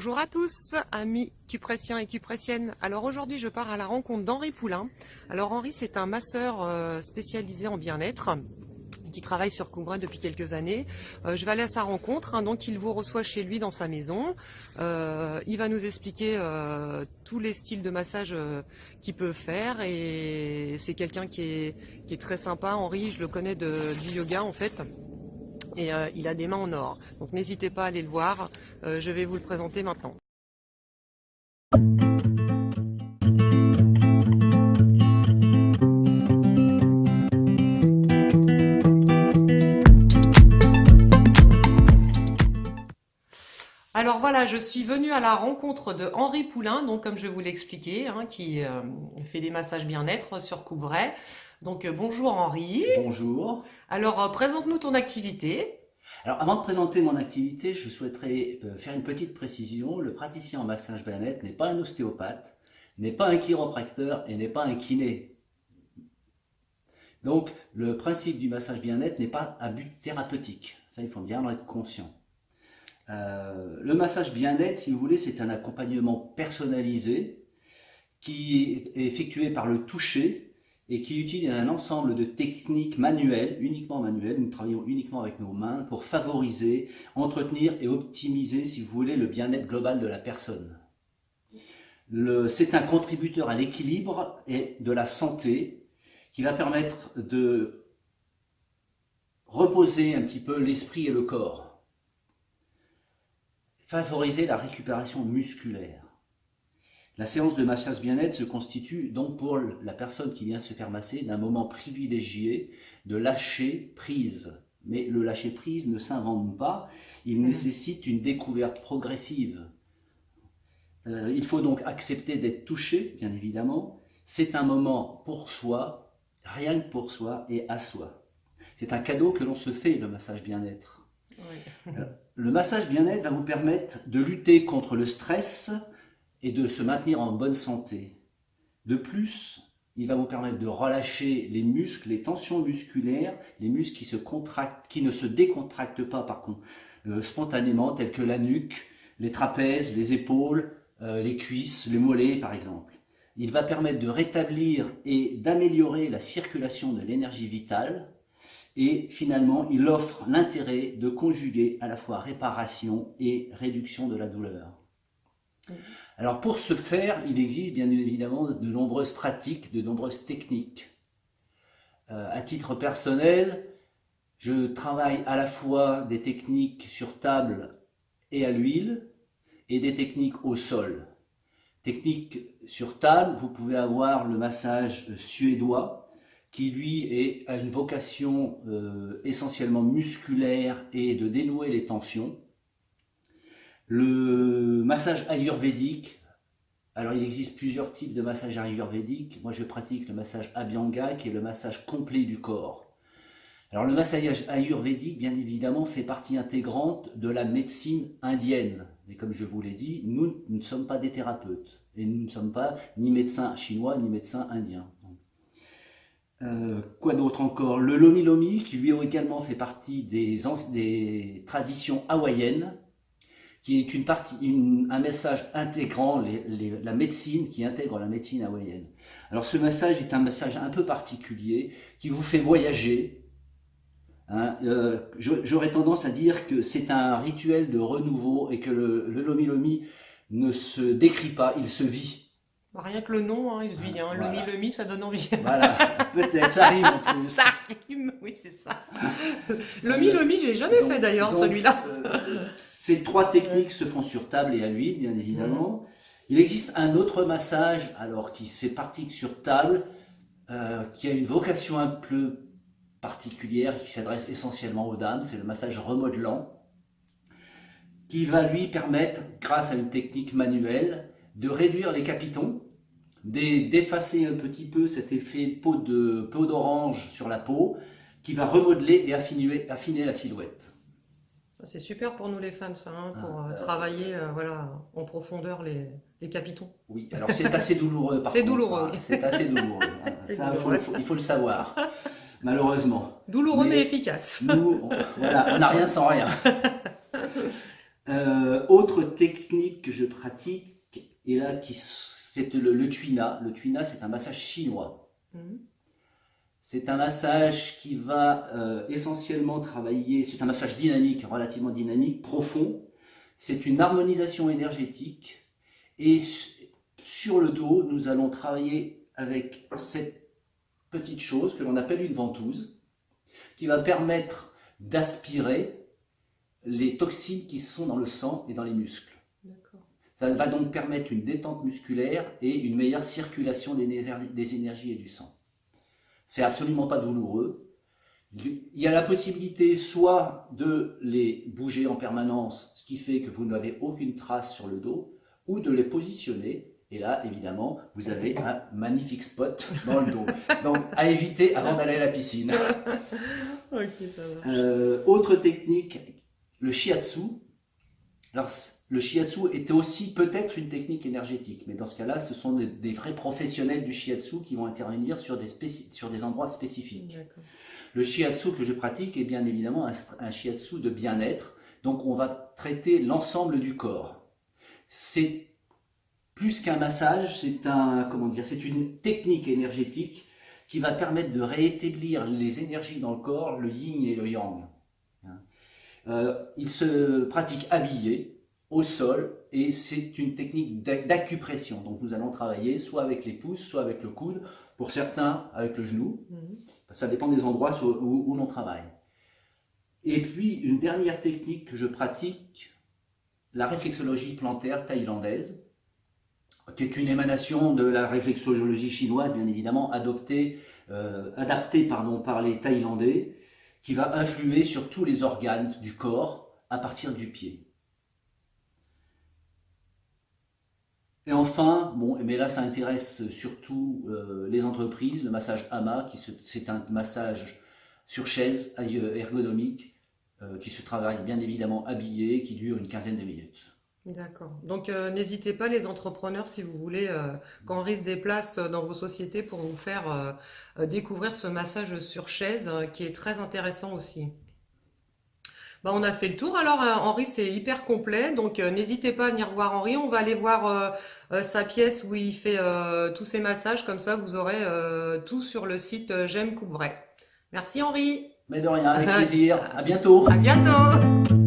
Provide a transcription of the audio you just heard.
Bonjour à tous, amis cupressiens et cupressiennes. Alors aujourd'hui, je pars à la rencontre d'Henri Poulain. Alors Henri, c'est un masseur spécialisé en bien-être qui travaille sur Couvray depuis quelques années. Je vais aller à sa rencontre, donc il vous reçoit chez lui dans sa maison. Il va nous expliquer tous les styles de massage qu'il peut faire et c'est quelqu'un qui est très sympa. Henri, je le connais du yoga en fait. Et il a des mains en or. Donc n'hésitez pas à aller le voir. Je vais vous le présenter maintenant. Alors voilà, je suis venue à la rencontre de Henri Poulain, donc comme je vous l'ai expliqué, qui fait des massages bien-être sur Couvray. Donc bonjour Henri. Bonjour. Alors présente-nous ton activité. Alors avant de présenter mon activité, je souhaiterais faire une petite précision. Le praticien en massage bien-être n'est pas un ostéopathe, n'est pas un chiropracteur et n'est pas un kiné. Donc le principe du massage bien-être n'est pas à but thérapeutique. Ça, il faut bien en être conscient. Le massage bien-être, si vous voulez, c'est un accompagnement personnalisé qui est effectué par le toucher et qui utilise un ensemble de techniques manuelles, uniquement manuelles. Nous travaillons uniquement avec nos mains pour favoriser, entretenir et optimiser, si vous voulez, le bien-être global de la personne. C'est un contributeur à l'équilibre et de la santé qui va permettre de reposer un petit peu l'esprit et le corps, favoriser la récupération musculaire. La séance de massage bien-être se constitue donc pour la personne qui vient se faire masser d'un moment privilégié de lâcher prise. Mais le lâcher prise ne s'invente pas, il nécessite une découverte progressive. Il faut donc accepter d'être touché, bien évidemment. C'est un moment pour soi, rien que pour soi et à soi. C'est un cadeau que l'on se fait, le massage bien-être. Oui. Le massage bien-être va vous permettre de lutter contre le stress et de se maintenir en bonne santé. De plus, il va vous permettre de relâcher les muscles, les tensions musculaires, les muscles qui se contractent, qui ne se décontractent pas par contre, spontanément, tels que la nuque, les trapèzes, les épaules, les cuisses, les mollets par exemple. Il va permettre de rétablir et d'améliorer la circulation de l'énergie vitale et finalement, il offre l'intérêt de conjuguer à la fois réparation et réduction de la douleur. Alors pour ce faire, il existe bien évidemment de nombreuses pratiques, de nombreuses techniques. À titre personnel, je travaille à la fois des techniques sur table et à l'huile et des techniques au sol. Technique sur table, vous pouvez avoir le massage suédois qui lui a une vocation essentiellement musculaire et de dénouer les tensions. Le massage ayurvédique, alors il existe plusieurs types de massage ayurvédique. Moi je pratique le massage Abhyanga qui est le massage complet du corps. Alors le massage ayurvédique bien évidemment fait partie intégrante de la médecine indienne. Mais comme je vous l'ai dit, nous ne sommes pas des thérapeutes. Et nous ne sommes pas ni médecins chinois ni médecins indiens. Quoi d'autre encore? Le Lomi Lomi qui lui également fait partie des traditions hawaïennes, qui est un massage intégrant la médecine, qui intègre la médecine hawaïenne. Alors ce massage est un massage un peu particulier, qui vous fait voyager. J'aurais tendance à dire que c'est un rituel de renouveau et que le Lomi Lomi ne se décrit pas, il se vit. Rien que le nom, il se vit. Voilà. Lomi, ça donne envie. Voilà, peut-être, ça rime en plus. Ça rime, oui, c'est ça. Lomi, j'ai jamais fait d'ailleurs celui-là. Ces trois techniques se font sur table et à l'huile, bien évidemment. Il existe un autre massage, alors qui se pratique sur table, qui a une vocation un peu particulière, qui s'adresse essentiellement aux dames, c'est le massage remodelant, qui va lui permettre, grâce à une technique manuelle, de réduire les capitons, d'effacer un petit peu cet effet peau d'orange sur la peau, qui va remodeler et affiner la silhouette. C'est super pour nous les femmes, ça, pour travailler en profondeur les capitons. Oui, alors c'est assez douloureux par C'est contre. douloureux. C'est assez douloureux. Ça, il faut le savoir, malheureusement. Douloureux mais efficace. Nous, on n'a rien sans rien. Autre technique que je pratique, et là, c'est le tuina. Le tuina, c'est un massage chinois. C'est un massage qui va essentiellement travailler, c'est un massage dynamique, relativement dynamique, profond. C'est une harmonisation énergétique. Et sur le dos, nous allons travailler avec cette petite chose que l'on appelle une ventouse, qui va permettre d'aspirer les toxines qui sont dans le sang et dans les muscles. Ça va donc permettre une détente musculaire et une meilleure circulation des énergies et du sang. C'est absolument pas douloureux. Il y a la possibilité soit de les bouger en permanence, ce qui fait que vous n'avez aucune trace sur le dos, ou de les positionner. Et là, évidemment, vous avez un magnifique spot dans le dos. Donc, à éviter avant d'aller à la piscine. Ok, ça va. Autre technique, le shiatsu. Alors, le shiatsu était aussi peut-être une technique énergétique, mais dans ce cas-là, ce sont des vrais professionnels du shiatsu qui vont intervenir sur des endroits spécifiques. Le shiatsu que je pratique est bien évidemment un shiatsu de bien-être, donc on va traiter l'ensemble du corps. C'est plus qu'un massage, c'est une technique énergétique qui va permettre de réétablir les énergies dans le corps, le yin et le yang. Il se pratique habillé, au sol, et c'est une technique d'acupression. Donc nous allons travailler soit avec les pouces, soit avec le coude, pour certains avec le genou. Ça dépend des endroits où l'on travaille. Et puis une dernière technique que je pratique, la réflexologie plantaire thaïlandaise, qui est une émanation de la réflexologie chinoise, bien évidemment, adaptée par les Thaïlandais, qui va influer sur tous les organes du corps à partir du pied. Et enfin, mais là ça intéresse surtout les entreprises, le massage Ama, c'est un massage sur chaise ergonomique qui se travaille bien évidemment habillé, qui dure une quinzaine de minutes. D'accord. Donc n'hésitez pas les entrepreneurs si vous voulez qu'Henri se déplace dans vos sociétés pour vous faire découvrir ce massage sur chaise qui est très intéressant aussi. Bah, on a fait le tour alors Henri, c'est hyper complet, donc n'hésitez pas à venir voir Henri, on va aller voir sa pièce où il fait tous ses massages, comme ça vous aurez tout sur le site J'aime Coupe Vrai. Merci Henri. Mais de rien, avec plaisir, à bientôt. À bientôt.